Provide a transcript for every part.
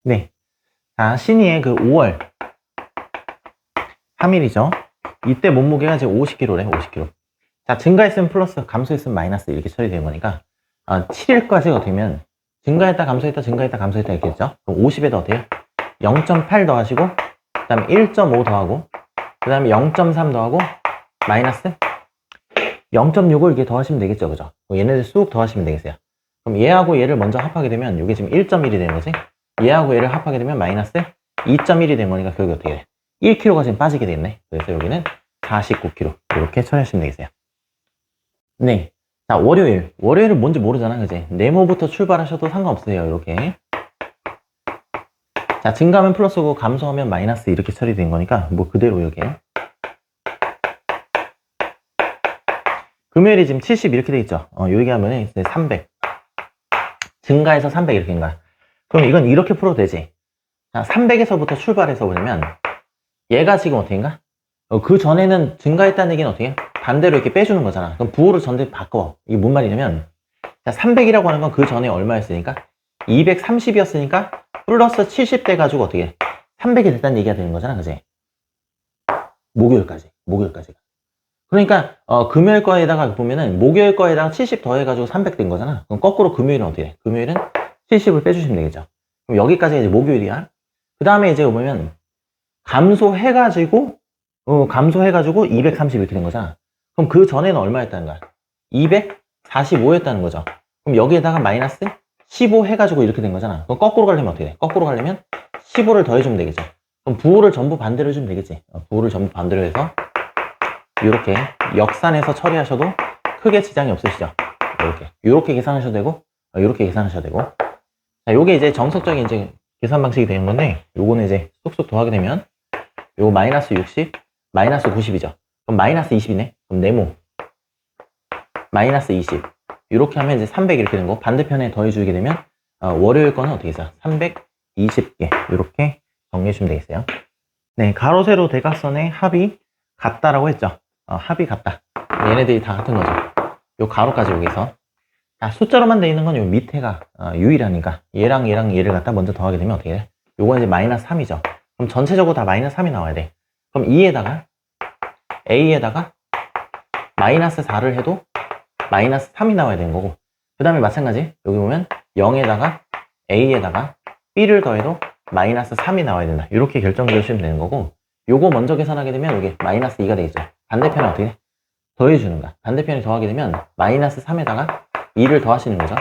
네. 자, 신이의 그 5월 3일이죠. 이때 몸무게가 지금 50kg래, 50kg. 자, 증가했으면 플러스, 감소했으면 마이너스 이렇게 처리되는 거니까 7일까지가 되면 증가했다, 감소했다, 증가했다, 감소했다 이렇게 했죠. 그럼 50에다 어때요? 0.8 더하시고 그 다음에 1.5 더하고 그 다음에 0.3 더하고 마이너스 0.65 이렇게 더하시면 되겠죠, 그죠? 얘네들 쑥 더하시면 되겠어요. 그럼 얘하고 얘를 먼저 합하게 되면 이게 지금 1.1이 되는 거지. 얘하고 얘를 합하게 되면 마이너스 2.1이 된 거니까 결국 어떻게 돼? 1kg가 지금 빠지게 됐네. 그래서 여기는 49kg 이렇게 처리하시면 되겠어요. 네. 자, 월요일은 뭔지 모르잖아, 그지? 네모부터 출발하셔도 상관없어요, 이렇게. 자, 증가하면 플러스고 감소하면 마이너스 이렇게 처리된 거니까 뭐 그대로 여기. 금요일이 지금 70 이렇게 돼 있죠. 여기 하면은 이제 300 증가해서 300 이렇게 된 거야. 그럼 이건 이렇게 풀어도 되지. 자, 300에서부터 출발해서 보려면 얘가 지금 어떻게인가? 그 전에는 증가했다는 얘기는 어떻게? 반대로 이렇게 빼주는 거잖아. 그럼 부호를 전대 바꿔. 이게 뭔 말이냐면, 자, 300이라고 하는 건 그 전에 얼마였으니까? 230이었으니까 플러스 70 돼가지고 어떻게? 300이 됐다는 얘기가 되는 거잖아, 그지? 목요일까지. 그러니까 금요일 거에다가 보면은 목요일 거에다가 70 더해가지고 300 된 거잖아. 그럼 거꾸로 금요일은 어떻게 돼? 금요일은 70을 빼주시면 되겠죠. 그럼 여기까지가 이제 목요일이야. 그 다음에 이제 보면 감소해가지고 230 이렇게 된 거잖아. 그럼 그 전에는 얼마였다는 거야? 245였다는 거죠. 그럼 여기에다가 마이너스 15 해가지고 이렇게 된 거잖아. 그럼 거꾸로 가려면 어떻게 돼? 거꾸로 가려면 15를 더해주면 되겠죠. 그럼 부호를 전부 반대로 해주면 되겠지. 부호를 전부 반대로 해서 이렇게 역산해서 처리하셔도 크게 지장이 없으시죠. 이렇게 계산하셔도 되고 이렇게 계산하셔도 되고. 자, 요게 이제 정석적인 이제 계산 방식이 되는 건데, 요거는 이제 쏙쏙 더하게 되면 요거 마이너스 60, 마이너스 90이죠. 그럼 마이너스 20이네. 그럼 네모 마이너스 20 이렇게 하면 이제 300 이렇게 된 거. 반대편에 더해주게 되면 월요일 거는 어떻게 있어요? 320개 이렇게 정리해 주시면 되겠어요. 네, 가로 세로 대각선의 합이 같다라고 했죠. 합이 같다. 얘네들이 다 같은 거죠. 요 가로까지 여기서. 자, 숫자로만 돼 있는 건 요 밑에가 유일하니까 얘랑 얘를 갖다 먼저 더하게 되면 어떻게 돼? 요건 이제 마이너스 3이죠. 그럼 전체적으로 다 마이너스 3이 나와야 돼. 그럼 A에다가 마이너스 4를 해도 마이너스 3이 나와야 되는 거고, 그 다음에 마찬가지 여기 보면 0에다가 A에다가 B를 더해도 마이너스 3이 나와야 된다. 이렇게 결정 지으시면 되는 거고, 요거 먼저 계산하게 되면 이게 마이너스 2가 되겠죠. 반대편에 어떻게 돼? 더해주는 거야. 반대편에 더하게 되면 마이너스 3에다가 2를 더하시는 거죠.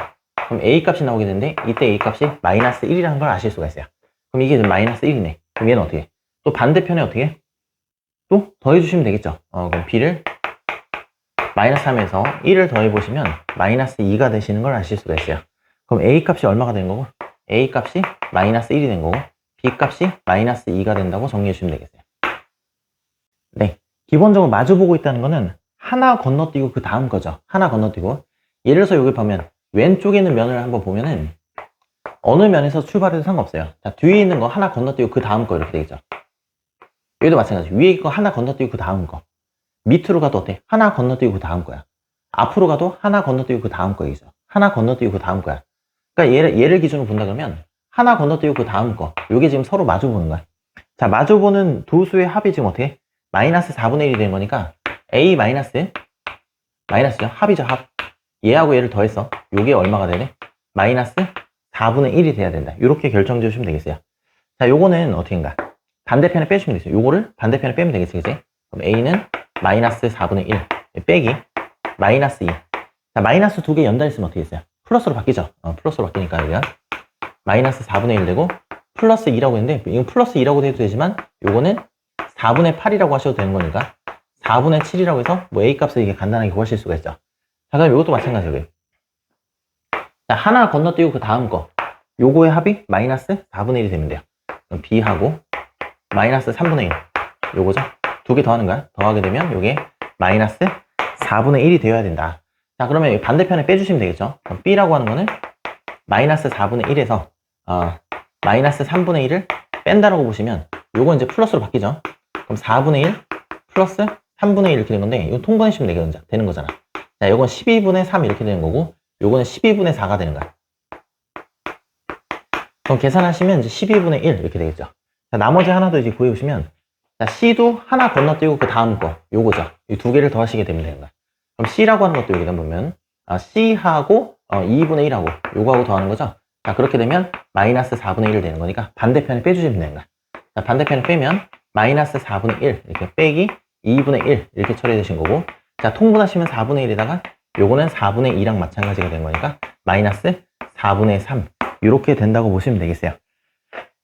그럼 A 값이 나오게 되는데 이때 A 값이 마이너스 1이라는 걸 아실 수가 있어요. 그럼 이게 마이너스 1이네. 그럼 얘는 어떻게 해? 또 반대편에 어떻게 해? 또 더해주시면 되겠죠. 그럼 B를 마이너스 3에서 1을 더해보시면 마이너스 2가 되시는 걸 아실 수가 있어요. 그럼 A 값이 얼마가 되는 거고, A 값이 마이너스 1이 된 거고, B 값이 마이너스 2가 된다고 정리해주시면 되겠어요. 네, 기본적으로 마주보고 있다는 거는 하나 건너뛰고 그 다음 거죠. 하나 건너뛰고. 예를 들어서 여기 보면 왼쪽에 있는 면을 한번 보면은 어느 면에서 출발해도 상관없어요. 자, 뒤에 있는 거 하나 건너뛰고 그 다음 거 이렇게 되겠죠. 여기도 마찬가지. 위에 거 하나 건너뛰고 그 다음 거. 밑으로 가도 어때? 하나 건너뛰고 그 다음 거야. 앞으로 가도 하나 건너뛰고 그 다음 거이죠. 하나 건너뛰고 그 다음 거야. 그러니까 얘를 기준으로 본다 그러면 하나 건너뛰고 그 다음 거. 요게 지금 서로 마주보는 거야. 자, 마주보는 두 수의 합이 지금 어떻게? 마이너스 4분의 1이 된 거니까 A 마이너스죠? 합이죠, 합. 얘하고 얘를 더했어. 요게 얼마가 되네? 마이너스 4분의 1이 돼야 된다. 이렇게 결정 지으시면 되겠어요. 자, 요거는 어떻게인가? 반대편에 빼주시면 되겠어요. 요거를 반대편에 빼면 되겠지, 그치? 그럼 A는 마이너스 4분의 1 빼기 마이너스 2. 자, 마이너스 두 개 연달있으면 어떻게 됐어요? 플러스로 바뀌죠? 플러스로 바뀌니까 여기가 마이너스 4분의 1 되고 플러스 2라고 했는데, 이건 플러스 2라고 해도 되지만 요거는 4분의 8이라고 하셔도 되는 거니까 4분의 7이라고 해서 뭐 A 값을 이게 간단하게 구하실 수가 있죠. 자, 그럼 이것도 마찬가지예요. 자, 하나 건너뛰고 그 다음 거. 요거의 합이 마이너스 4분의 1이 되면 돼요. 그럼 B하고 마이너스 3분의 1. 요거죠? 두 개 더하는 거야. 더하게 되면 요게 마이너스 4분의 1이 되어야 된다. 자, 그러면 반대편에 빼주시면 되겠죠? 그럼 B라고 하는 거는 마이너스 4분의 1에서 마이너스 3분의 1을 뺀다라고 보시면 요건 이제 플러스로 바뀌죠? 그럼 4분의 1 플러스 3분의 1 이렇게 되는 건데, 이거 통분해주시면 되는 거잖아. 자, 요건 12분의 3 이렇게 되는 거고, 요거는 12분의 4가 되는 거야. 그럼 계산하시면 이제 12분의 1 이렇게 되겠죠. 자, 나머지 하나도 이제 구해오시면, 자, C도 하나 건너뛰고 그 다음 거, 요거죠. 이 두 개를 더하시게 되면 되는 거야. 그럼 C라고 하는 것도 여기다 보면, C하고 2분의 1하고 요거하고 더하는 거죠. 자, 그렇게 되면 마이너스 4분의 1 되는 거니까 반대편에 빼주시면 되는 거야. 자, 반대편에 빼면 마이너스 4분의 1 이렇게 빼기 2분의 1 이렇게 처리되신 거고, 자, 통분하시면 4분의 1에다가 요거는 4분의 2랑 마찬가지가 된 거니까 마이너스 4분의 3 이렇게 된다고 보시면 되겠어요.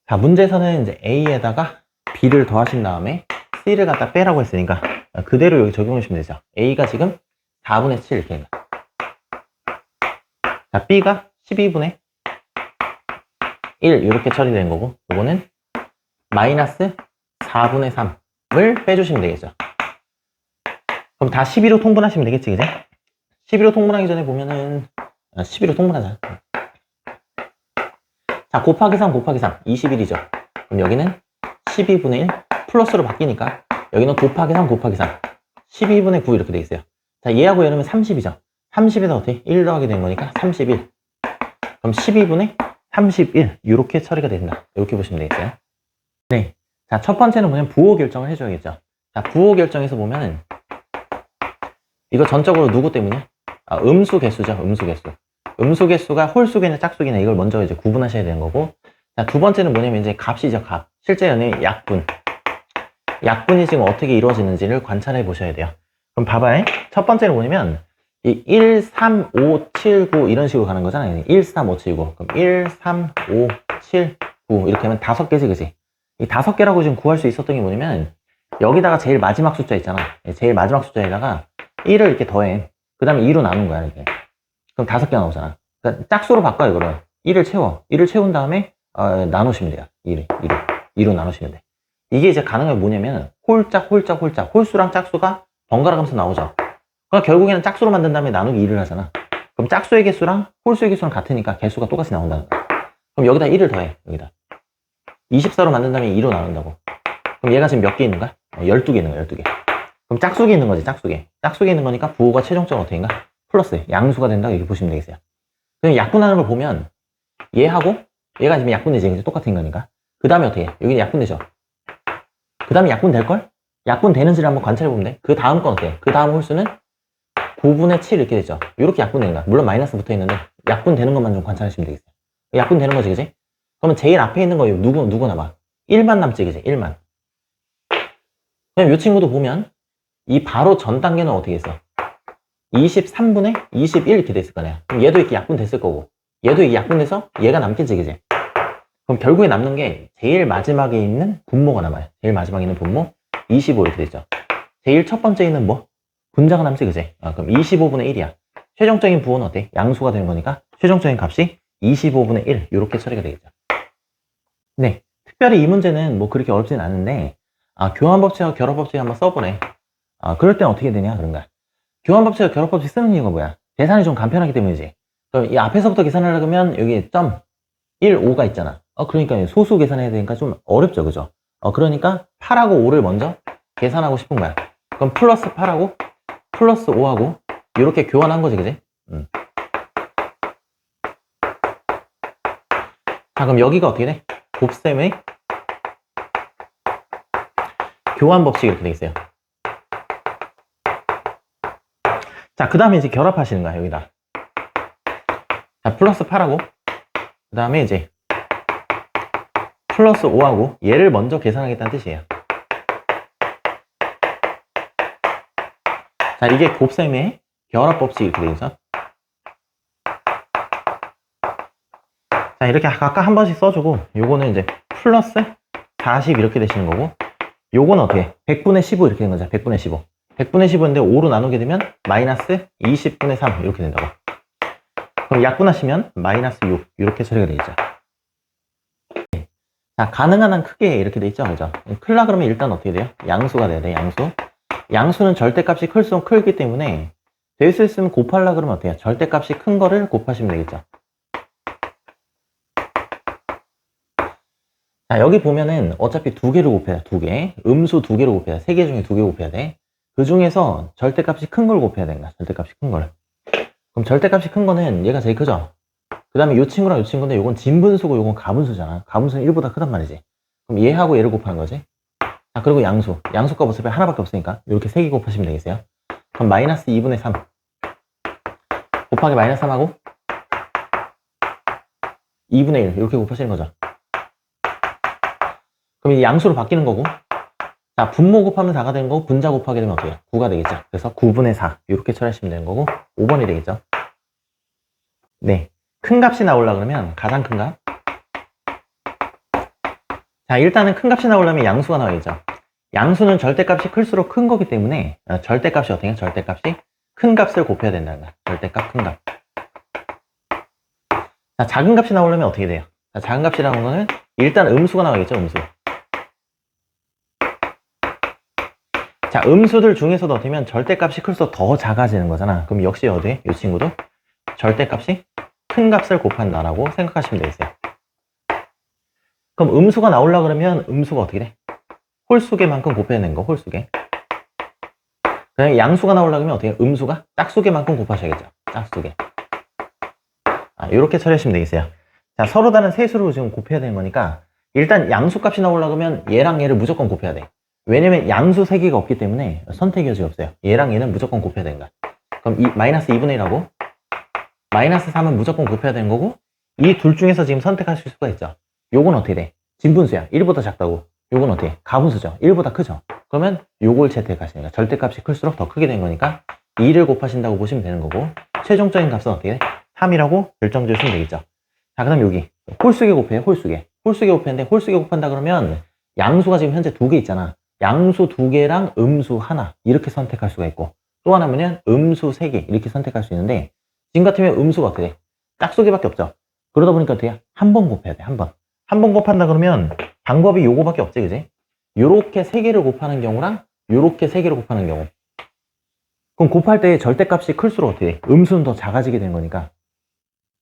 자, 문제에서는 이제 A에다가 B를 더하신 다음에 C를 갖다 빼라고 했으니까 그대로 여기 적용하시면 되죠. A가 지금 4분의 7 이렇게 됩니다. 자, B가 12분의 1 이렇게 처리되는 거고, 요거는 마이너스 4분의 3을 빼주시면 되겠죠. 그럼 다 12로 통분하시면 되겠지, 그제? 12로 통분하기 전에 보면은 12로 통분하자. 자, 곱하기 3 곱하기 3 21이죠. 그럼 여기는 12분의 1 플러스로 바뀌니까 여기는 곱하기 3 곱하기 3 12분의 9 이렇게 돼 있어요. 자, 얘하고 얘는 30이죠. 30에다 어떻게 1 더하게 된 거니까 31. 그럼 12분의 31 이렇게 처리가 된다. 이렇게 보시면 되겠어요. 네. 자, 첫 번째는 뭐냐면 부호 결정을 해줘야겠죠. 자, 부호 결정에서 보면은 이거 전적으로 누구 때문이야? 음수 개수죠. 음수 개수. 음수 개수가 홀수 개냐 짝수 개냐 이걸 먼저 이제 구분하셔야 되는 거고, 자, 두 번째는 뭐냐면 이제 값이죠. 값. 실제 연의 약분. 약분이 지금 어떻게 이루어지는지를 관찰해 보셔야 돼요. 그럼 봐봐요. 첫 번째는 뭐냐면 이 1, 3, 5, 7, 9 이런 식으로 가는 거잖아요. 1, 3, 5, 7, 9. 그럼 1, 3, 5, 7, 9 이렇게 하면 5개지, 그지? 이 5개라고 지금 구할 수 있었던 게 뭐냐면 여기다가 제일 마지막 숫자 있잖아. 제일 마지막 숫자에다가 1을 이렇게 더해. 그 다음에 2로 나눈 거야, 이렇게. 그럼 5개 나오잖아. 그러니까 짝수로 바꿔요, 이거를. 1을 채워. 1을 채운 다음에 나누시면 돼요. 2로 나누시면 돼. 이게 이제 가능한 게 뭐냐면 홀짝, 홀짝, 홀짝. 홀수랑 짝수가 번갈아 가면서 나오죠. 그러니까 결국에는 짝수로 만든 다음에 나누기 2를 하잖아. 그럼 짝수의 개수랑 홀수의 개수랑 같으니까 개수가 똑같이 나온다는 거야. 그럼 여기다 1을 더해, 여기다. 24로 만든 다음에 2로 나눈다고. 그럼 얘가 지금 몇 개 있는 거야? 12개 있는 거야, 12개. 그럼 짝수개 있는 거지, 짝수개. 짝수개 있는 거니까 부호가 최종적으로 어떻게인가? 플러스, 양수가 된다, 이렇게 보시면 되겠어요. 그럼 약분하는 걸 보면 얘하고 얘가 지금 약분되지, 똑같은 거니까. 그 다음에 어떻게 해? 여기는 약분되죠. 그 다음에 약분될걸? 약분되는지를 한번 관찰해보면 돼. 그 다음 건 어때? 그 다음 홀수는 9분의 7 이렇게 되죠. 이렇게 약분되는 거야. 물론 마이너스 붙어 있는데 약분되는 것만 좀 관찰하시면 되겠어요. 약분되는 거지, 그지? 그러면 제일 앞에 있는 거 누구 남아? 1만 남지, 그지? 1만. 그럼 이 친구도 보면 이 바로 전 단계는 어떻게 했어? 23분의 21 이렇게 됐을 거네요. 그럼 얘도 이렇게 약분됐을 거고, 얘도 이렇게 약분돼서 얘가 남겠지, 그지? 그럼 결국에 남는 게 제일 마지막에 있는 분모가 남아요. 제일 마지막에 있는 분모 25 이렇게 되죠. 제일 첫 번째 있는 뭐? 분자가 남지, 그지? 그럼 25분의 1이야. 최종적인 부호는 어때? 양수가 되는 거니까 최종적인 값이 25분의 1 이렇게 처리가 되겠죠. 네, 특별히 이 문제는 뭐 그렇게 어렵진 않은데 교환법칙과 결합법칙 한번 써보래. 그럴 땐 어떻게 되냐 그런가. 교환법칙과 결합법칙 쓰는 이유가 뭐야? 계산이 좀 간편하기 때문이지. 그럼 이 앞에서부터 계산을 하려면 여기 점 1, 5가 있잖아. 그러니까 소수 계산해야 되니까 좀 어렵죠, 그죠? 그러니까 8하고 5를 먼저 계산하고 싶은 거야. 그럼 플러스 8하고 플러스 5하고 이렇게 교환한 거지, 그지? 자, 그럼 여기가 어떻게 돼? 곱셈의 교환법칙이 이렇게 돼 있어요. 자, 그 다음에 이제 결합하시는 거야, 여기다. 자, 플러스 8하고 그 다음에 이제 플러스 5하고 얘를 먼저 계산하겠다는 뜻이에요. 자, 이게 곱셈의 결합법칙이 이렇게 돼 있어. 자, 이렇게 각각 한 번씩 써주고 요거는 이제 플러스 40 이렇게 되시는 거고, 요거는 어떻게 100분의 15 이렇게 된 거죠. 100분의 15. 100분의 15인데 5로 나누게 되면 마이너스 20분의 3 이렇게 된다고. 그럼 약분하시면 마이너스 6 이렇게 처리가 되겠죠. 자, 가능한 한 크게 이렇게 돼 있죠, 그죠? 클라 그러면 일단 어떻게 돼요? 양수가 돼야 돼, 양수. 양수는 절대값이 클수록 크기 때문에 될 수 있으면 곱하려 그러면 어때요? 절대값이 큰 거를 곱하시면 되겠죠. 자, 여기 보면은 어차피 두 개를 곱해야 돼, 두 개. 음수 두 개를 곱해야 돼. 세 개 중에 두 개 곱해야 돼. 그 중에서 절대값이 큰 걸 곱해야 된다. 절대값이 큰 걸. 그럼 절대값이 큰 거는 얘가 제일 크죠? 그 다음에 이 친구랑 이 친구인데 요건 진분수고 요건 가분수잖아. 가분수는 1보다 크단 말이지. 그럼 얘하고 얘를 곱하는 거지. 자, 그리고 양수. 양수값 어차피 하나밖에 없으니까 이렇게 3개 곱하시면 되겠어요. 그럼 마이너스 2분의 3 곱하기 마이너스 3하고 2분의 1 이렇게 곱하시는 거죠. 그럼 이 양수로 바뀌는 거고, 자, 분모 곱하면 4가 되는 거고, 분자 곱하게 되면 어떻게 해요? 9가 되겠죠. 그래서 9분의 4 이렇게 처리하시면 되는 거고, 5번이 되겠죠. 네, 큰 값이 나오려고 그러면 가장 큰 값. 자, 일단은 큰 값이 나오려면 양수가 나와야죠. 양수는 절대값이 클수록 큰 거기 때문에 절대값이 어떻게 해요? 절대값이 큰 값을 곱해야 된다는 거야. 절대값 큰 값. 자, 작은 값이 나오려면 어떻게 돼요? 자, 작은 값이라는 거는 일단 음수가 나와야겠죠. 음수. 자, 음수들 중에서도 어떻게 하면 절대값이 클수록 더 작아지는 거잖아. 그럼 역시 어디? 이 친구도 절대값이 큰 값을 곱한다라고 생각하시면 되겠어요. 그럼 음수가 나오려고 그러면 음수가 어떻게 돼? 홀수계만큼 곱해야 되는 거, 홀수계. 그다음에 양수가 나오려고 하면 어떻게 해? 음수가 짝수계만큼 곱하셔야겠죠. 짝수계. 이렇게 처리하시면 되겠어요. 자, 서로 다른 세수로 지금 곱해야 되는 거니까 일단 양수 값이 나오려고 하면 얘랑 얘를 무조건 곱해야 돼. 왜냐면 양수 3개가 없기 때문에 선택 여지가 없어요. 얘랑 얘는 무조건 곱해야 되는 거야. 그럼 이 마이너스 2분의 1하고 마이너스 3은 무조건 곱해야 되는 거고, 이 둘 중에서 지금 선택하실 수가 있죠. 요건 어떻게 돼? 진분수야. 1보다 작다고. 요건 어떻게 해? 가분수죠. 1보다 크죠. 그러면 요걸 채택하시는 거야. 절대값이 클수록 더 크게 된 거니까 2를 곱하신다고 보시면 되는 거고, 최종적인 값은 어떻게 돼? 3이라고 결정 지으시면 되겠죠. 자, 그 다음 여기 홀수계 곱해요. 홀수계. 홀수계 곱했는데 홀수계 곱한다 그러면 양수가 지금 현재 2개 있잖아. 양수 2개랑 음수 하나 이렇게 선택할 수가 있고, 또 하나는 음수 3개 이렇게 선택할 수 있는데, 지금 같으면 음수가 어떻게 돼? 짝수계밖에 없죠. 그러다 보니까 어떻게 해? 한 번 곱해야 돼. 한 번. 한 번 곱한다 그러면 방법이 요거밖에 없지, 그지? 요렇게 3개를 곱하는 경우랑 요렇게 3개를 곱하는 경우. 그럼 곱할 때 절대값이 클수록 어떻게 돼? 음수는 더 작아지게 되는 거니까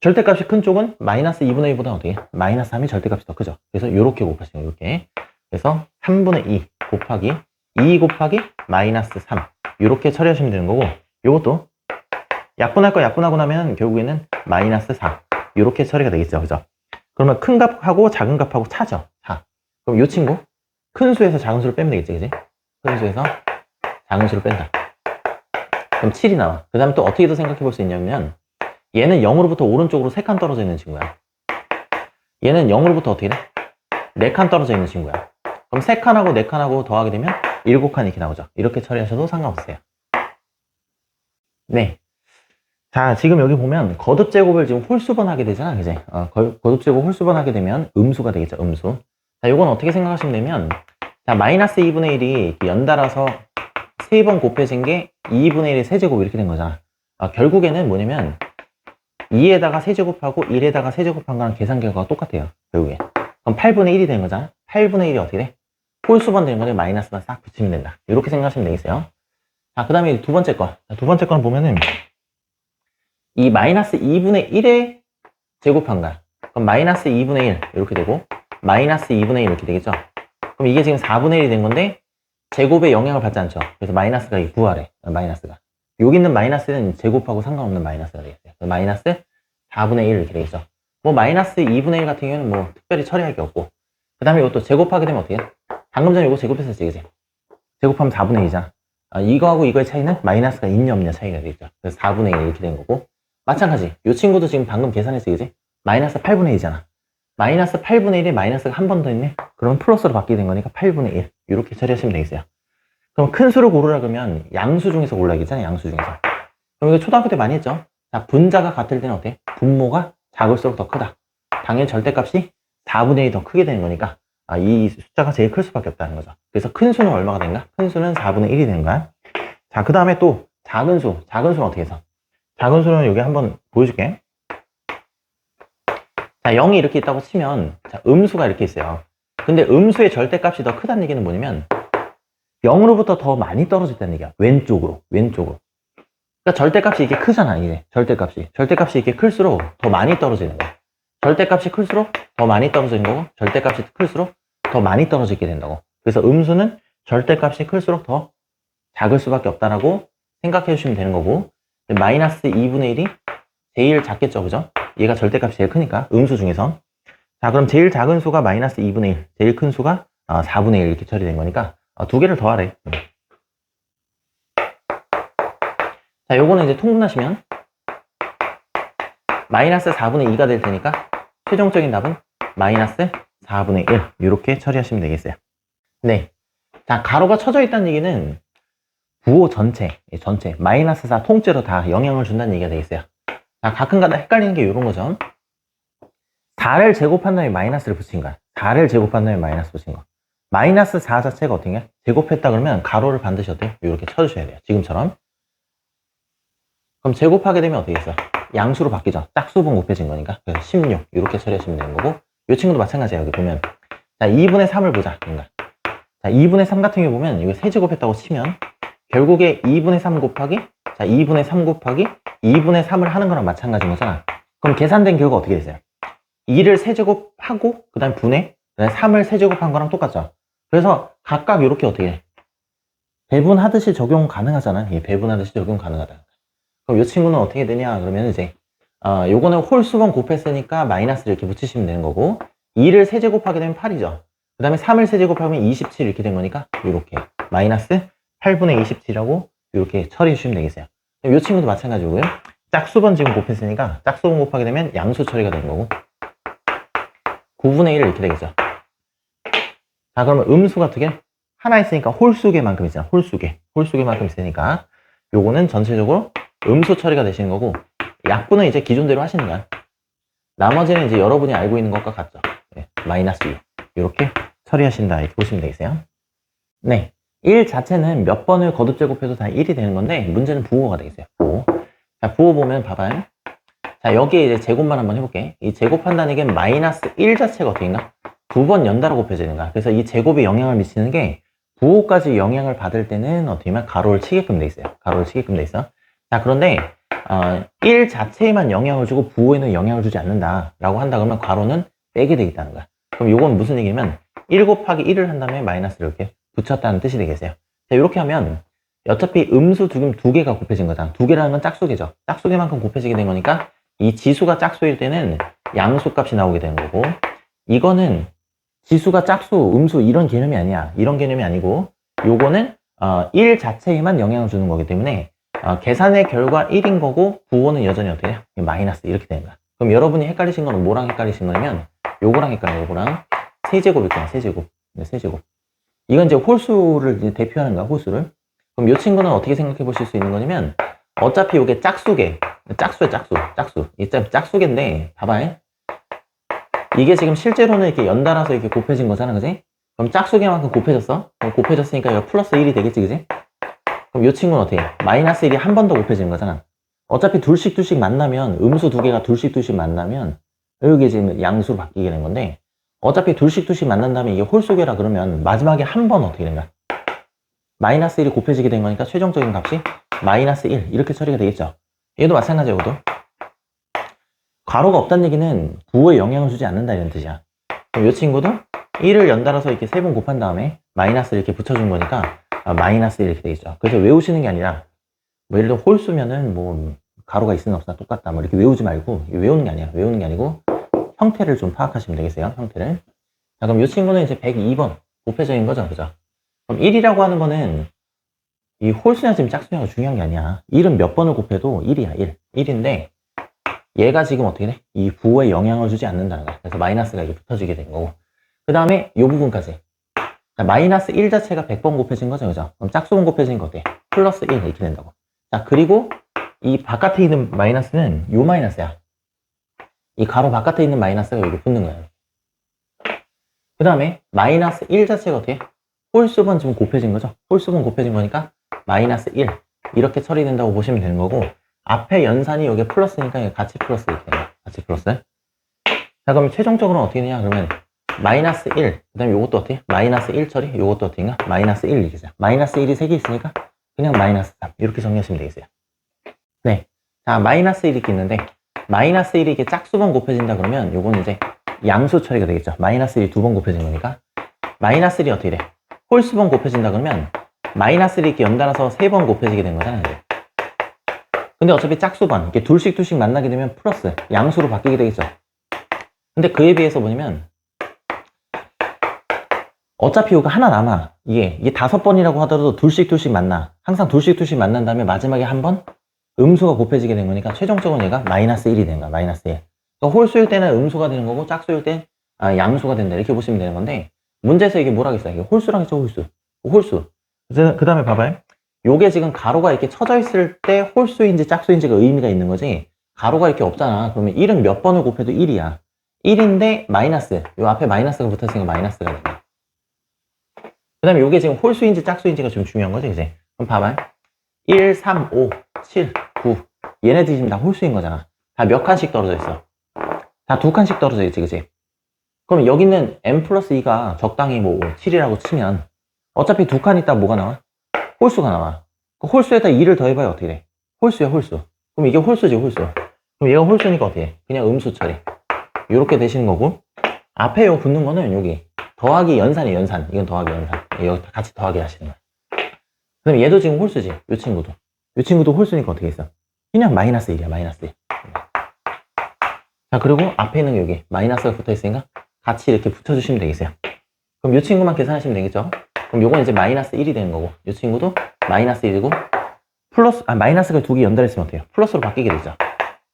절대값이 큰 쪽은 마이너스 2분의 1보다 어떻게 해? 마이너스 3이 절대값이 더 크죠. 그래서 요렇게 곱하시면 요렇게. 그래서 3분의 2 곱하기 2 곱하기 마이너스 3 요렇게 처리하시면 되는 거고, 요것도 약분할 거 약분하고 나면 결국에는 마이너스 4 요렇게 처리가 되겠죠. 그죠? 그러면 큰 값하고 작은 값하고 차죠. 차. 그럼 요 친구 큰 수에서 작은 수를 빼면 되겠지, 그지? 큰 수에서 작은 수를 뺀다. 그럼 7이 나와. 그 다음에 또 어떻게 더 생각해 볼 수 있냐면, 얘는 0으로부터 오른쪽으로 3칸 떨어져 있는 친구야. 얘는 0으로부터 어떻게 돼? 4칸 떨어져 있는 친구야. 그럼 3칸하고 4칸하고 더하게 되면 7칸 이렇게 나오죠. 이렇게 처리하셔도 상관없어요. 네. 자, 지금 여기 보면 거듭제곱을 지금 홀수번 하게 되잖아, 그지? 거듭제곱 홀수번 하게 되면 음수가 되겠죠, 음수. 자, 요건 어떻게 생각하시면 되면, 자, 마이너스 2분의 1이 연달아서 3번 곱해진 게 2분의 1의 세제곱 이렇게 된 거잖아. 결국에는 뭐냐면 2에다가 세제곱하고 1에다가 세제곱한 거랑 계산 결과가 똑같아요, 결국에. 그럼 8분의 1이 된 거잖아. 8분의 1이 어떻게 돼? 홀수번 되는 거를 마이너스만 싹 붙이면 된다. 이렇게 생각하시면 되겠어요. 자, 그 다음에 두 번째 거. 두 번째 거는 보면은 이 마이너스 2분의 1에 제곱한 거야. 그럼 마이너스 2분의 1 이렇게 되고 마이너스 2분의 1 이렇게 되겠죠. 그럼 이게 지금 4분의 1이 된 건데 제곱에 영향을 받지 않죠. 그래서 마이너스가 이 부하래. 마이너스가. 여기 있는 마이너스는 제곱하고 상관없는 마이너스가 되겠어요. 마이너스 4분의 1 이렇게 되겠죠. 뭐 마이너스 2분의 1 같은 경우는 뭐 특별히 처리할 게 없고, 그 다음에 이것도 제곱하게 되면 어떻게 해? 방금 전에 이거 제곱했었지, 그지? 제곱하면 4분의 2잖아. 이거하고 이거의 차이는 마이너스가 있냐 없냐 차이가 되겠죠. 그래서 4분의 1 이렇게 된 거고, 마찬가지. 이 친구도 지금 방금 계산했지, 그지? 마이너스 8분의 2잖아. 마이너스 8분의 1에 마이너스가 한 번 더 있네? 그러면 플러스로 바뀌게 된 거니까 8분의 1. 이렇게 처리하시면 되겠어요. 그럼 큰 수를 고르라 그러면 양수 중에서 골라야겠잖아요, 양수 중에서. 그럼 이거 초등학교 때 많이 했죠? 자, 분자가 같을 때는 어때? 분모가 작을수록 더 크다. 당연히 절대값이 4분의 1이 더 크게 되는 거니까 이 숫자가 제일 클 수밖에 없다는 거죠. 그래서 큰 수는 얼마가 된가? 큰 수는 4분의 1이 되는 거야. 자, 그 다음에 또 작은 수. 작은 수는 어떻게 해서? 작은 수는 여기 한번 보여줄게. 자, 0이 이렇게 있다고 치면, 자, 음수가 이렇게 있어요. 근데 음수의 절대값이 더 크다는 얘기는 뭐냐면 0으로부터 더 많이 떨어졌다는 얘기야. 왼쪽으로. 그러니까 절대값이 이게 크잖아, 이게. 절대값이 이렇게 클수록 더 많이 떨어지는 거야. 절대값이 클수록 더 많이 떨어지는 거고, 절대값이 클수록 더 많이 떨어지게 된다고. 그래서 음수는 절대값이 클수록 더 작을 수밖에 없다라고 생각해 주시면 되는 거고, 마이너스 2분의 1이 제일 작겠죠, 그죠? 얘가 절대값이 제일 크니까, 음수 중에서. 자, 그럼 제일 작은 수가 마이너스 2분의 1, 제일 큰 수가 4분의 1 이렇게 처리된 거니까 두 개를 더하래. 자, 요거는 이제 통분하시면 마이너스 4분의 2가 될 테니까 최종적인 답은 마이너스 4분의 1 이렇게 처리하시면 되겠어요. 네. 자, 가로가 쳐져 있다는 얘기는 부호 전체 마이너스 4 통째로 다 영향을 준다는 얘기가 되겠어요. 자, 가끔가다 헷갈리는 게 이런 거죠. 4를 제곱한 다음에 마이너스를 붙인 거야. 4를 제곱한 다음에 마이너스 붙인 거. 마이너스 4 자체가 어떻게? 제곱했다 그러면 가로를 반드시 어때요? 이렇게 쳐주셔야 돼요. 지금처럼. 그럼 제곱하게 되면 어떻게 됐어? 양수로 바뀌죠. 짝수분 곱해진 거니까. 그래서 16 이렇게 처리하시면 되는 거고, 이 친구도 마찬가지예요. 여기 보면 자, 2분의 3을 보자. 그러니까. 자, 2분의 3 같은 경우 보면 이거 세제곱했다고 치면 결국에 2분의 3 곱하기 자, 2분의 3 곱하기 2분의 3을 하는 거랑 마찬가지인 거잖아. 그럼 계산된 결과 어떻게 되세요? 2를 세제곱하고 그 다음에 분해, 그 다음에 3을 세제곱한 거랑 똑같죠. 그래서 각각 이렇게 어떻게 해? 배분하듯이 적용 가능하잖아. 예, 배분하듯이 적용 가능하다. 그럼 이 친구는 어떻게 되냐? 그러면 이제 요거는 홀수번 곱했으니까 마이너스를 이렇게 붙이시면 되는 거고, 2를 세제곱하게 되면 8이죠. 그 다음에 3을 세제곱하면 27 이렇게 된 거니까 이렇게 마이너스 8분의 27이라고 이렇게 처리해 주시면 되겠어요. 이 친구도 마찬가지고요. 짝수번 지금 곱했으니까 짝수번 곱하게 되면 양수 처리가 되는 거고 9분의 1 이렇게 되겠죠. 자, 그러면 음수가 어떻게? 하나 있으니까 홀수개만큼 있잖아. 홀수개만큼 있으니까 요거는 전체적으로 음수 처리가 되시는 거고, 약분은 이제 기존대로 하시는 거야. 나머지는 이제 여러분이 알고 있는 것과 같죠. 네, 마이너스 2 이렇게 처리하신다 이렇게 보시면 되겠어요. 네, 1 자체는 몇 번을 거듭 제곱해도 다 1이 되는 건데 문제는 부호가 되겠어요. 부호. 자, 부호 보면 봐봐요. 자, 여기에 이제 제곱만 한번 해볼게. 이 제곱한다는 게 마이너스 1 자체가 어떻게인가? 두 번 연달아 곱해지는 거야. 그래서 이 제곱에 영향을 미치는 게 부호까지 영향을 받을 때는 어떻게 보면 가로를 치게끔 돼 있어요. 가로를 치게끔 돼 있어. 자, 그런데 1 자체에만 영향을 주고 부호에는 영향을 주지 않는다 라고 한다 그러면 가로는 빼게 되겠다는 거야. 그럼 이건 무슨 얘기냐면 1 곱하기 1을 한 다음에 마이너스를 이렇게 붙였다는 뜻이 되겠어요. 자, 이렇게 하면 어차피 음수 지금 두 개가 곱해진 거잖아. 두 개라는 건 짝수개죠. 짝수개만큼 곱해지게 된 거니까 이 지수가 짝수일 때는 양수 값이 나오게 되는 거고, 이거는 지수가 짝수, 음수 이런 개념이 아니야. 이런 개념이 아니고 요거는 1 자체에만 영향을 주는 거기 때문에 계산의 결과 1인 거고 부호는 여전히 어떻게 해? 마이너스 이렇게 되는 거야. 그럼 여러분이 헷갈리신 거는 뭐랑 헷갈리신 거냐면 요거랑 헷갈려요. 요거랑 세제곱 있잖아. 세제곱. 네, 세제곱. 이건 이제 홀수를 이제 대표하는 거야. 홀수를. 그럼 이 친구는 어떻게 생각해 보실 수 있는 거냐면 어차피 이게 짝수개. 짝수야, 짝수. 이 짝수개인데 봐봐요. 이게 지금 실제로는 이렇게 연달아서 이렇게 곱해진 거잖아, 그지? 그럼 짝수개만큼 곱해졌어? 그럼 곱해졌으니까 이거 플러스 1이 되겠지, 그지? 그럼 이 친구는 어떻게 해? 마이너스 1이 한 번 더 곱해지는 거잖아. 어차피 둘씩 만나면, 음수 두 개가 둘씩 만나면, 여기 지금 양수로 바뀌게 된 건데, 어차피 둘씩 만난 다음에 이게 홀수개라 그러면 마지막에 한 번 어떻게 된다? 마이너스 1이 곱해지게 된 거니까 최종적인 값이 마이너스 1 이렇게 처리가 되겠죠. 얘도 마찬가지예요, 얘도. 가로가 없다는 얘기는 부호에 영향을 주지 않는다 이런 뜻이야. 그럼 이 친구도 1을 연달아서 이렇게 세 번 곱한 다음에 마이너스를 이렇게 붙여준 거니까 마이너스 1 이렇게 되겠죠. 그래서 외우시는 게 아니라 뭐 예를 들어 홀수면은 뭐 가로가 있으나 없으나 똑같다 뭐 이렇게 외우지 말고, 외우는 게 아니야. 외우는 게 아니고 형태를 좀 파악하시면 되겠어요. 형태를. 자, 그럼 이 친구는 이제 102번 곱해져인 거죠, 그죠? 그럼 1이라고 하는 거는 이 홀수냐 지금 짝수냐가 중요한 게 아니야. 1은 몇 번을 곱해도 1이야. 1인데 얘가 지금 어떻게 돼? 이 부호에 영향을 주지 않는다는 거야. 그래서 마이너스가 이렇게 붙어지게 된 거고, 그 다음에 이 부분까지 자, 마이너스 1 자체가 100번 곱해진 거죠, 그죠? 그럼 짝수번 곱해진 거 어때? 플러스 1 이렇게 된다고. 자, 그리고 이 바깥에 있는 마이너스는 요 마이너스야. 이 가로 바깥에 있는 마이너스가 여기 붙는 거예요. 그 다음에 마이너스 1 자체가 어떻게? 홀수번 지금 곱해진 거죠? 홀수번 곱해진 거니까 마이너스 1 이렇게 처리된다고 보시면 되는 거고, 앞에 연산이 여기 플러스니까 같이 플러스 이렇게 돼요. 같이 플러스. 자, 그럼 최종적으로 어떻게 되냐? 그러면 마이너스 1, 그 다음에 요것도 어떻게? 마이너스 1 처리, 요것도 어떻게인가? 마이너스 1 이렇게 죠. 마이너스 1이 3개 있으니까 그냥 마이너스 3 이렇게 정리하시면 되겠어요. 네. 자, 마이너스 1 이렇게 있는데 마이너스 1이 이렇게 짝수번 곱해진다 그러면 요거는 이제 양수 처리가 되겠죠. 마이너스 1이 두 번 곱해진 거니까 마이너스 1이 어떻게 돼? 홀수번 곱해진다 그러면 마이너스 1이 이렇게 연달아서 3번 곱해지게 된 거잖아요. 이제. 근데 어차피 짝수번, 이렇게 둘씩 만나게 되면 플러스, 양수로 바뀌게 되겠죠. 근데 그에 비해서 뭐냐면, 어차피 이거 하나 남아. 이게 5번이라고 하더라도 둘씩 만나. 항상 둘씩 만난 다음에 마지막에 한 번 음수가 곱해지게 된 거니까 최종적으로 얘가 마이너스 1이 되는 거야. 마이너스 1. 그러니까 홀수일 때는 음수가 되는 거고 짝수일 때 양수가 된다. 이렇게 보시면 되는 건데 문제에서 이게 뭐라고 했어요? 이게 홀수랑 했죠, 홀수. 홀수. 그 다음에 봐봐요. 요게 지금 가로가 이렇게 쳐져 있을 때 홀수인지 짝수인지가 의미가 있는 거지. 가로가 이렇게 없잖아. 그러면 1은 몇 번을 곱해도 1이야. 1인데 마이너스. 요 앞에 마이너스가 붙었으니까 마이너스가 되는 거야. 그 다음에 요게 지금 홀수인지 짝수인지가 좀 중요한 거죠, 이제. 그럼 봐봐요. 1, 3, 5, 7, 9. 얘네들이 지금 다 홀수인 거잖아. 다 몇 칸씩 떨어져 있어? 다 2칸씩 떨어져 있지, 그치? 그럼 여기 있는 n 플러스 2가 적당히 뭐 7이라고 치면 어차피 2칸 있다 뭐가 나와? 홀수가 나와. 그 홀수에다 2를 더해봐야 어떻게 돼? 홀수야, 홀수. 그럼 이게 홀수지, 홀수. 그럼 얘가 홀수니까 어떻게 해? 그냥 음수 처리. 이렇게 되시는 거고 앞에 요 붙는 거는 여기 더하기 연산이에요, 연산. 이건 더하기 연산. 여기 같이 더하기 하시는 거야. 그럼 얘도 지금 홀수지, 요 친구도. 요 친구도 홀수니까 어떻게 있어? 그냥 마이너스 1이야, 마이너스 1. 자, 그리고 앞에 있는 여기 마이너스가 붙어 있으니까 같이 이렇게 붙여주시면 되겠어요. 그럼 요 친구만 계산하시면 되겠죠? 그럼 요건 이제 마이너스 1이 되는 거고, 요 친구도 마이너스 1이고, 플러스, 마이너스가 2개 연달했으면 어때요? 플러스로 바뀌게 되죠.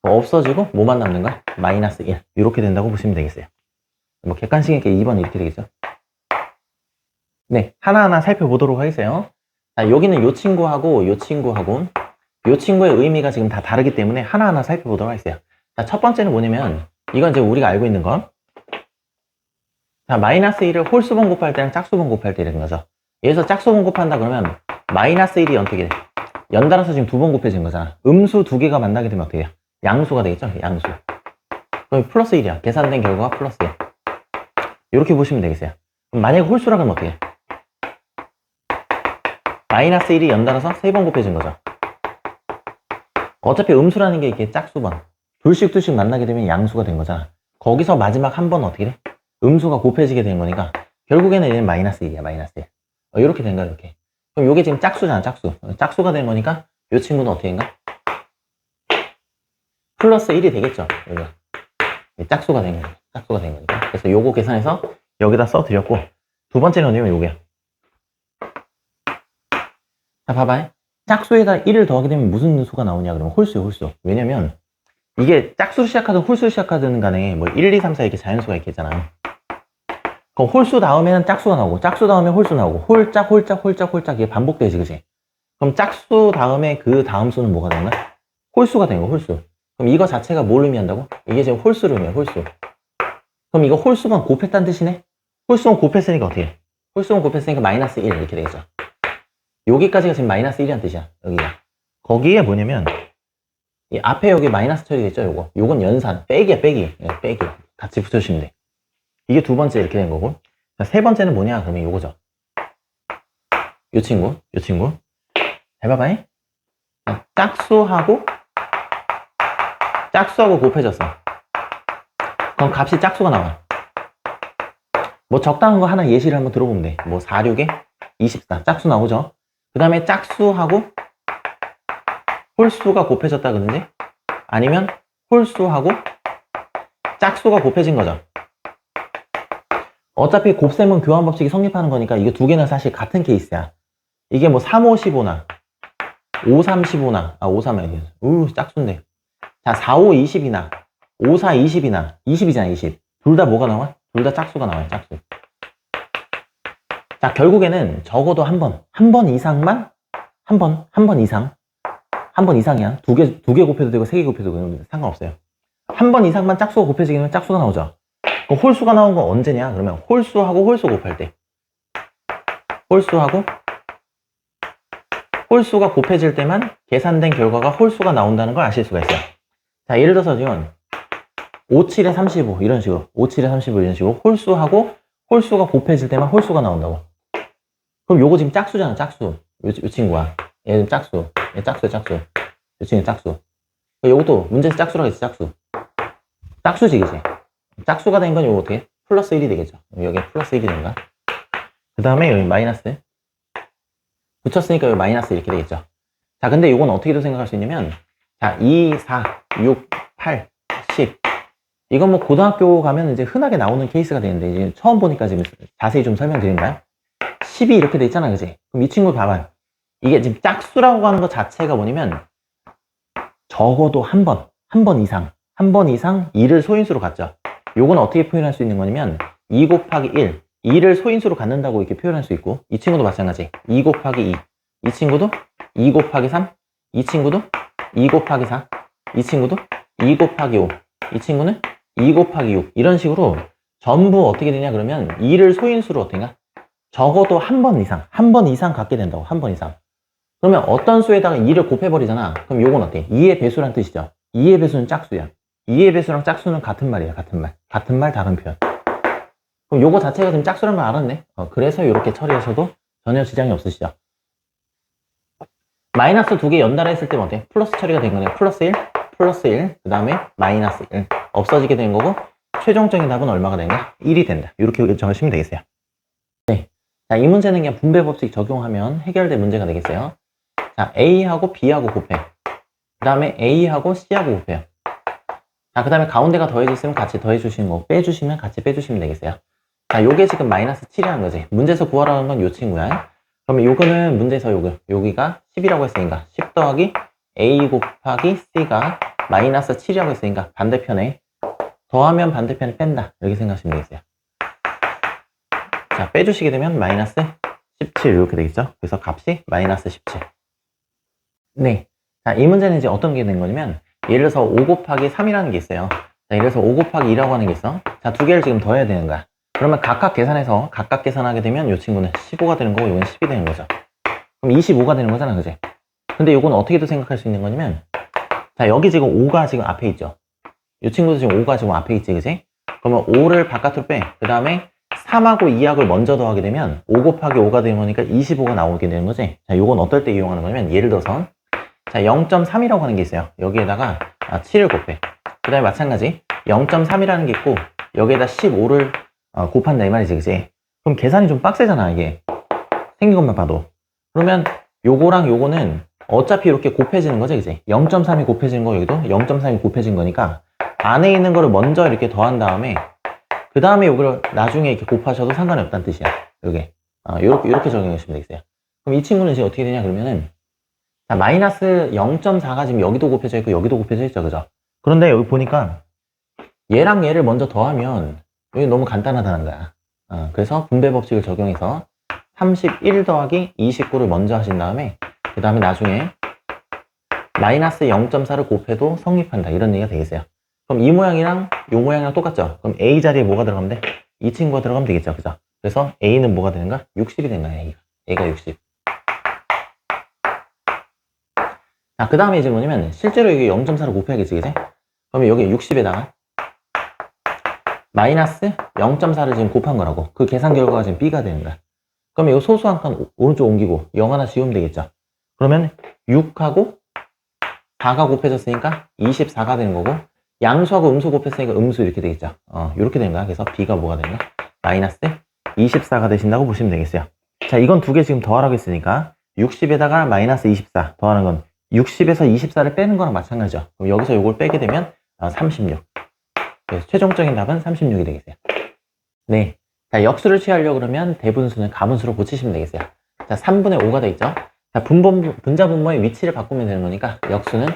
없어지고, 뭐만 남는가? 마이너스 1. 이렇게 된다고 보시면 되겠어요. 뭐 객관식 있게 2번 이렇게 되겠죠? 네, 하나하나 살펴보도록 하겠어요. 자, 여기는 요 친구하고 요 친구하고 요 친구의 의미가 지금 다 다르기 때문에 하나하나 살펴보도록 하겠어요. 자, 첫 번째는 뭐냐면 이건 이제 우리가 알고 있는 거. 자, 마이너스 1을 홀수번 곱할 때랑 짝수번 곱할 때 이런 거죠. 여기서 짝수번 곱한다 그러면 마이너스 1이 어떻게 돼? 연달아서 지금 2번 곱해진 거잖아. 음수 2개가 만나게 되면 어떻게 돼요? 양수가 되겠죠? 양수. 그럼 플러스 1이야. 계산된 결과가 플러스 1. 이렇게 보시면 되겠어요. 그럼 만약에 홀수라 그러면 어떻게 해? 마이너스 1이 연달아서 3번 곱해진 거죠. 어차피 음수라는 게 이게 짝수번. 둘씩 만나게 되면 양수가 된 거잖아. 거기서 마지막 한 번 어떻게 돼? 음수가 곱해지게 된 거니까 결국에는 얘는 마이너스 1이야, 마이너스 1. 이렇게 된 거야, 이렇게. 그럼 이게 지금 짝수잖아, 짝수. 짝수가 된 거니까 이 친구는 어떻게 된가? 플러스 1이 되겠죠, 여기가. 짝수가 된 거야, 짝수가 된 거니까. 그래서 요거 계산해서 여기다 써드렸고, 두 번째는 뭐냐면 요게요. 자, 봐봐요. 짝수에다 1을 더하게 되면 무슨 수가 나오냐 그러면 홀수요, 홀수. 왜냐면 이게 짝수로 시작하든 홀수로 시작하든 간에 뭐 1, 2, 3, 4 이렇게 자연수가 있겠잖아. 그럼 홀수 다음에는 짝수가 나오고 짝수 다음에 홀수 나오고 홀짝 이게 반복되지, 그치? 그럼 짝수 다음에 그 다음 수는 뭐가 되나? 홀수가 된 거, 홀수. 그럼 이거 자체가 뭘 의미한다고? 이게 지금 홀수를 의미해, 홀수. 그럼 이거 홀수만 곱했다는 뜻이네? 홀수만 곱했으니까 어떻게 해? 홀수만 곱했으니까 마이너스 1 이렇게 되겠죠. 여기까지가 지금 마이너스 1이란 뜻이야, 여기가. 거기에 뭐냐면 이 앞에 여기 마이너스 처리겠죠, 요거. 요건 연산, 빼기야, 빼기. 예, 빼기. 같이 붙여주시면 돼. 이게 두 번째 이렇게 된 거고. 자, 세 번째는 뭐냐? 그러면 요거죠. 요 친구. 잘 봐봐. 짝수하고 곱해졌어. 그럼 값이 짝수가 나와. 뭐 적당한 거 하나 예시를 한번 들어보면 돼. 뭐 4, 6에 24. 짝수 나오죠? 그 다음에 짝수하고 홀수가 곱해졌다 그러는지 아니면 홀수하고 짝수가 곱해진 거죠. 어차피 곱셈은 교환 법칙이 성립하는 거니까 이게 두 개는 사실 같은 케이스야. 이게 뭐 3, 5, 15나 5, 3, 15나 5, 3은 짝수인데. 자, 4, 5, 20이나 5, 4, 20이나 20이잖아, 20. 둘 다 뭐가 나와? 둘 다 짝수가 나와요, 짝수. 자, 결국에는 적어도 한 번 이상만 한 번 이상이야. 두 개 곱해도 되고 세 개 곱해도 되고 상관없어요. 한 번 이상만 짝수가 곱해지게 되면 짝수가 나오죠. 그럼 홀수가 나온 건 언제냐? 그러면 홀수하고 홀수 곱할 때. 홀수가 곱해질 때만 계산된 결과가 홀수가 나온다는 걸 아실 수가 있어요. 자, 예를 들어서 지금 5, 7에 35 이런 식으로 5, 7에 35 이런 식으로 홀수하고 홀수가 곱해질 때만 홀수가 나온다고. 그럼 요거 지금 짝수잖아, 짝수. 요 친구야. 얘는 짝수. 얘 짝수야. 요 친구 짝수. 요것도 문제에서 짝수라고 했어, 짝수. 짝수지, 그치? 짝수가 된 건 요거 어떻게? 플러스 1이 되겠죠. 여기에 플러스 1이 된가? 그 다음에 여기 마이너스. 붙였으니까 여기 마이너스 이렇게 되겠죠. 자, 근데 요건 어떻게도 생각할 수 있냐면, 자, 2, 4, 6, 8, 10. 이건 뭐 고등학교 가면 이제 흔하게 나오는 케이스가 되는데, 이제 처음 보니까 지금 자세히 좀 설명드린가요? 10이 이렇게 돼 있잖아, 그지? 그럼 이 친구 봐봐요. 이게 지금 짝수라고 하는 것 자체가 뭐냐면, 적어도 한 번 이상 2를 소인수로 갖죠. 요건 어떻게 표현할 수 있는 거냐면, 2 곱하기 1, 2를 소인수로 갖는다고 이렇게 표현할 수 있고, 이 친구도 마찬가지. 2 곱하기 2, 이 친구도 2 곱하기 3, 이 친구도 2 곱하기 4, 이 친구도 2 곱하기 5, 이 친구는 2 곱하기 6. 이런 식으로 전부 어떻게 되냐 그러면 2를 소인수로 어떻게인가? 적어도 한 번 이상 갖게 된다고. 한 번 이상. 그러면 어떤 수에다가 2를 곱해버리잖아. 그럼 요건 어때? 2의 배수란 뜻이죠. 2의 배수는 짝수야. 2의 배수랑 짝수는 같은 말이야. 같은 말. 같은 말, 다른 표현. 그럼 요거 자체가 지금 짝수란 걸 알았네. 그래서 이렇게 처리하셔도 전혀 지장이 없으시죠. 마이너스 두 개 연달아 했을 때는 어때? 플러스 처리가 된 거네요. 플러스 1, 플러스 1, 그 다음에 마이너스 1. 없어지게 된 거고, 최종적인 답은 얼마가 되는가? 1이 된다. 이렇게 정하시면 되겠어요. 네. 자, 이 문제는 그냥 분배 법칙 적용하면 해결될 문제가 되겠어요. 자, A하고 B하고 곱해. 그 다음에 A하고 C하고 곱해요. 자, 그 다음에 가운데가 더해져 있으면 같이 더해주시는 거고, 빼주시면 같이 빼주시면 되겠어요. 자, 요게 지금 마이너스 7이라는 거지. 문제에서 구하라는 건 요 친구야. 그러면 요거는 문제에서 여기가 10이라고 했으니까 10 더하기 A 곱하기 C가 마이너스 7이라고 했으니까 반대편에 더하면 반대편에 뺀다. 이렇게 생각하시면 되겠어요. 자, 빼주시게 되면 마이너스 17 이렇게 되겠죠. 그래서 값이 마이너스 17. 네. 자, 이 문제는 이제 어떤 게 된 거냐면, 예를 들어서 5 곱하기 3이라는 게 있어요. 자, 예를 들어서 5 곱하기 2라고 하는 게 있어. 자, 두 개를 지금 더해야 되는 거야. 그러면 각각 계산하게 되면 이 친구는 15가 되는 거고, 이건 10이 되는 거죠. 그럼 25가 되는 거잖아, 그지? 근데 이건 어떻게도 생각할 수 있는 거냐면, 자, 여기 지금 5가 지금 앞에 있죠. 이 친구도 지금 5가 지금 앞에 있지, 그지? 그러면 5를 바깥으로 빼. 그 다음에 3하고 2하고를 먼저 더하게 되면 5 곱하기 5가 되는 거니까 25가 나오게 되는 거지. 자, 요건 어떨 때 이용하는 거냐면, 예를 들어서 자, 0.3이라고 하는 게 있어요. 여기에다가 7을 곱해. 그 다음에 마찬가지 0.3이라는 게 있고, 여기에다 15를 곱한다 이 말이지, 그지? 그럼 계산이 좀 빡세잖아, 이게. 생긴 것만 봐도. 그러면 요거랑 요거는 어차피 이렇게 곱해지는 거지, 그지? 0.3이 곱해지는 거, 여기도 0.3이 곱해진 거니까 안에 있는 거를 먼저 이렇게 더한 다음에 그 다음에 요거를 나중에 이렇게 곱하셔도 상관이 없다는 뜻이야. 요게. 요렇게 적용하시면 되겠어요. 그럼 이 친구는 지금 어떻게 되냐 그러면은, 자, 마이너스 0.4가 지금 여기도 곱해져 있고 여기도 곱해져 있죠, 그죠? 그런데 여기 보니까 얘랑 얘를 먼저 더하면 여기 너무 간단하다는 거야. 그래서 분배 법칙을 적용해서 31 더하기 29를 먼저 하신 다음에 그 다음에 나중에 마이너스 0.4를 곱해도 성립한다, 이런 얘기가 되겠어요. 그럼 이 모양이랑 이 모양이랑 똑같죠? 그럼 A 자리에 뭐가 들어가면 돼? 이 친구가 들어가면 되겠죠, 그죠? 그래서 A는 뭐가 되는가? 60이 된 거야, A가 60. 자, 그 다음에 이제 뭐냐면, 실제로 이게 0.4를 곱해야겠지, 그지? 그러면 여기 60에다가 마이너스 0.4를 지금 곱한 거라고. 그 계산 결과가 지금 B가 되는 거야. 그러면 이 소수 한 칸 오른쪽 옮기고 0 하나 지우면 되겠죠. 그러면 6하고 4가 곱해졌으니까 24가 되는 거고, 양수하고 음수 곱했으니까 음수 이렇게 되겠죠. 이렇게 되는 거야. 그래서 B가 뭐가 되는가? 마이너스 24가 되신다고 보시면 되겠어요. 자, 이건 두 개 지금 더하라고 했으니까 60에다가 마이너스 24 더하는 건 60에서 24를 빼는 거랑 마찬가지죠. 그럼 여기서 이걸 빼게 되면 36. 그래서 최종적인 답은 36이 되겠어요. 네. 자, 역수를 취하려고 그러면 대분수는 가분수로 고치시면 되겠어요. 자, 3분의 5가 돼 있죠. 자, 분자 분모의 위치를 바꾸면 되는 거니까 역수는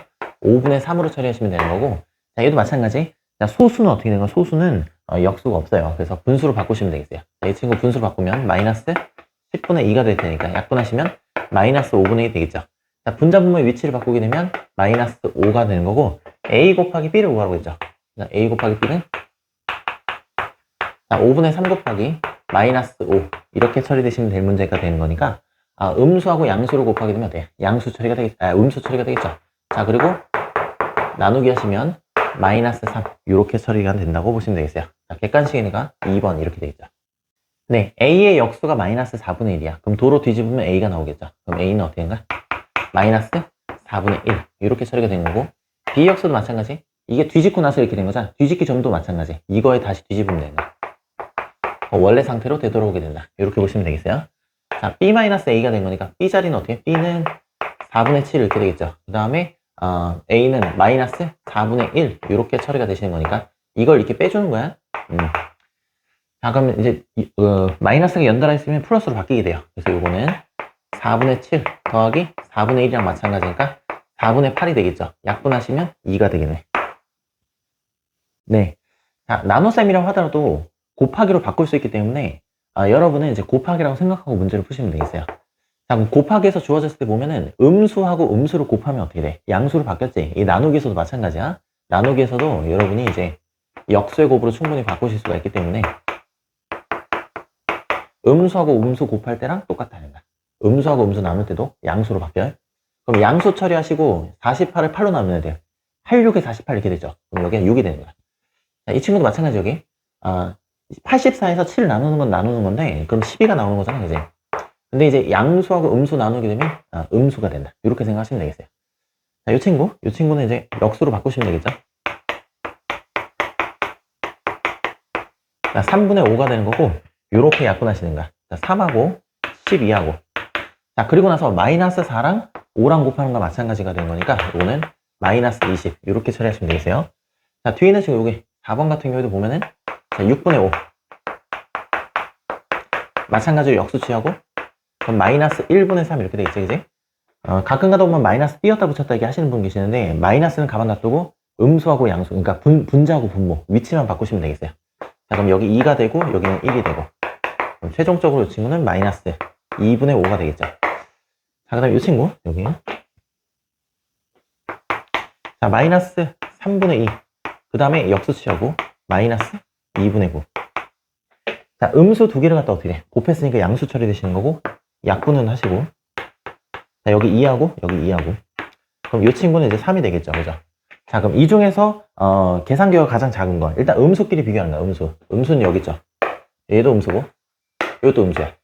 5분의 3으로 처리하시면 되는 거고, 자, 얘도 마찬가지. 자, 소수는 어떻게 되는 거야? 소수는 역수가 없어요. 그래서 분수로 바꾸시면 되겠어요. 자, 이 친구 분수로 바꾸면 마이너스 10분의 2가 될 테니까 약분하시면 마이너스 5분의 2 되겠죠. 자, 분자 분모의 위치를 바꾸게 되면 마이너스 5가 되는 거고, A 곱하기 B를 구하라고 했죠. 자, A 곱하기 B는 자, 5분의 3 곱하기 마이너스 5 이렇게 처리되시면 될 문제가 되는 거니까, 음수하고 양수를 곱하게 되면 어때요? 양수 처리가 되겠죠. 음수 처리가 되겠죠. 자, 그리고 나누기 하시면 마이너스 3 이렇게 처리가 된다고 보시면 되겠어요. 자, 객관식이니까 2번 이렇게 되겠죠. 네, A의 역수가 마이너스 4분의 1이야. 그럼 도로 뒤집으면 A가 나오겠죠. 그럼 A는 어떻게 된가? 마이너스 4분의 1 이렇게 처리가 된 거고, B 역수도 마찬가지. 이게 뒤집고 나서 이렇게 된 거잖아. 뒤집기 전도 마찬가지. 이거에 다시 뒤집으면 되는 거야. 원래 상태로 되돌아오게 된다. 이렇게 보시면 되겠어요. 자, B-A가 된 거니까 B 자리는 어떻게? B는 4분의 7 이렇게 되겠죠. 그 다음에 a는 마이너스 4분의 1 이렇게 처리가 되시는 거니까 이걸 이렇게 빼주는 거야. 자, 그러면 이제 마이너스가 연달아 있으면 플러스로 바뀌게 돼요. 그래서 요거는 4분의 7 더하기 4분의 1이랑 마찬가지니까 4분의 8이 되겠죠. 약분하시면 2가 되겠네. 네. 자, 나눗셈이라고 하더라도 곱하기로 바꿀 수 있기 때문에 여러분은 이제 곱하기라고 생각하고 문제를 푸시면 되겠어요. 자, 그럼 곱하기에서 주어졌을 때 보면은 음수하고 음수를 곱하면 어떻게 돼? 양수로 바뀌었지? 이 나누기에서도 마찬가지야. 나누기에서도 여러분이 이제 역수의 곱으로 충분히 바꾸실 수가 있기 때문에 음수하고 음수 곱할 때랑 똑같다는 거야. 음수하고 음수 나눌 때도 양수로 바뀌어요. 그럼 양수 처리하시고 48을 8로 나누면 돼요. 8, 6에 48 이렇게 되죠. 그럼 여기는 6이 되는 거야. 자, 이 친구도 마찬가지 여기 84에서 7 나누는 건 나누는 건데 그럼 12가 나오는 거잖아, 그지? 근데 이제 양수하고 음수 나누게 되면 음수가 된다. 이렇게 생각하시면 되겠어요. 자, 이 친구는 이제 역수로 바꾸시면 되겠죠. 자, 3분의 5가 되는 거고 이렇게 약분하시는 거야. 자, 3하고 12하고 자, 그리고 나서 마이너스 4랑 5랑 곱하는 거 마찬가지가 되는 거니까 이거는 마이너스 20 이렇게 처리하시면 되겠어요. 자, 뒤에 있는 친구 여기 4번 같은 경우에도 보면은 자, 6분의 5 마찬가지로 역수 취하고 그럼 마이너스 1분의 3 이렇게 되겠지, 그지? 가끔 가다 보면 마이너스 띄었다 붙였다 이렇게 하시는 분 계시는데 마이너스는 가만 놔두고 음수하고 양수 그러니까 분자하고 분모 위치만 바꾸시면 되겠어요. 자, 그럼 여기 2가 되고 여기는 1이 되고 그럼 최종적으로 이 친구는 마이너스 2분의 5가 되겠죠. 자, 그 다음에 이 친구 여기 자, 마이너스 3분의 2 그 다음에 역수 취하고 마이너스 2분의 9 자, 음수 두 개를 갖다 어떻게 해? 곱했으니까 양수 처리되시는 거고 약분은 하시고 자, 여기 2하고 여기 2하고 그럼 이 친구는 이제 3이 되겠죠, 그죠? 자, 그럼 이 중에서 계산기가 가장 작은 거 일단 음수끼리 비교하는 거야. 음수는 여기 있죠. 얘도 음수고 이것도 음수야.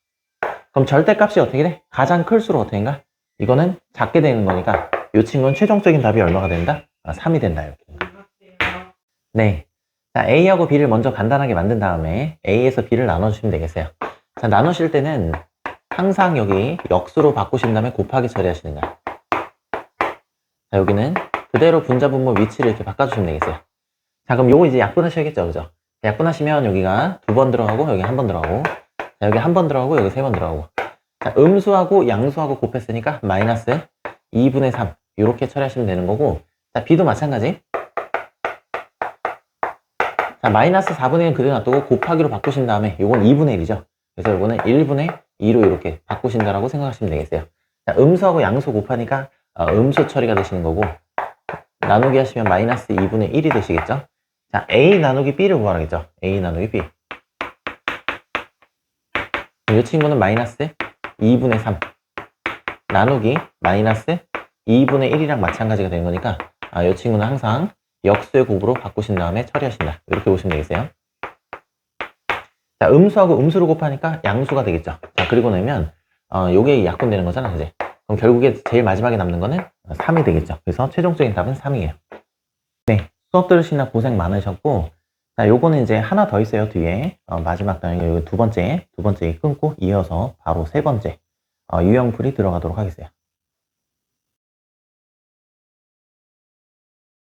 그럼 절대값이 어떻게 돼? 가장 클수록 어떻게 된가? 이거는 작게 되는 거니까 이 친구는 최종적인 답이 얼마가 된다? 3이 된다 이렇게. 네. 자, A하고 B를 먼저 간단하게 만든 다음에 A에서 B를 나눠주시면 되겠어요. 자, 나누실 때는 항상 여기 역수로 바꾸신 다음에 곱하기 처리하시는 거야. 자, 여기는 그대로 분자 분모 위치를 이렇게 바꿔주시면 되겠어요. 자, 그럼 요거 이제 약분하셔야겠죠, 그죠? 약분하시면 여기가 2번 들어가고 여기 1번 들어가고 자, 여기 1번 들어가고 여기 3번 들어가고 자, 음수하고 양수하고 곱했으니까 마이너스 2분의 3 이렇게 처리하시면 되는 거고 자, B도 마찬가지. 자, 마이너스 4분의 1 그대로 놔두고 곱하기로 바꾸신 다음에 요건 2분의 1이죠. 그래서 요거는 1분의 2로 이렇게 바꾸신다라고 생각하시면 되겠어요. 자, 음수하고 양수 곱하니까 음수 처리가 되시는 거고 나누기 하시면 마이너스 2분의 1이 되시겠죠. 자, A 나누기 B를 구하라겠죠. A 나누기 B 이 친구는 마이너스 2분의 3 나누기 마이너스 2분의 1이랑 마찬가지가 되는 거니까 이 친구는 항상 역수의 곱으로 바꾸신 다음에 처리하신다. 이렇게 보시면 되겠어요. 자, 음수하고 음수를 곱하니까 양수가 되겠죠. 자, 그리고 나면 요게 약분되는 거잖아, 그지? 그럼 결국에 제일 마지막에 남는 거는 3이 되겠죠. 그래서 최종적인 답은 3이에요. 네, 수업 들으시느라 고생 많으셨고 자, 요거는 이제 하나 더 있어요, 뒤에. 마지막 단계, 두 번째 끊고 이어서 바로 세 번째 유형풀이 들어가도록 하겠어요.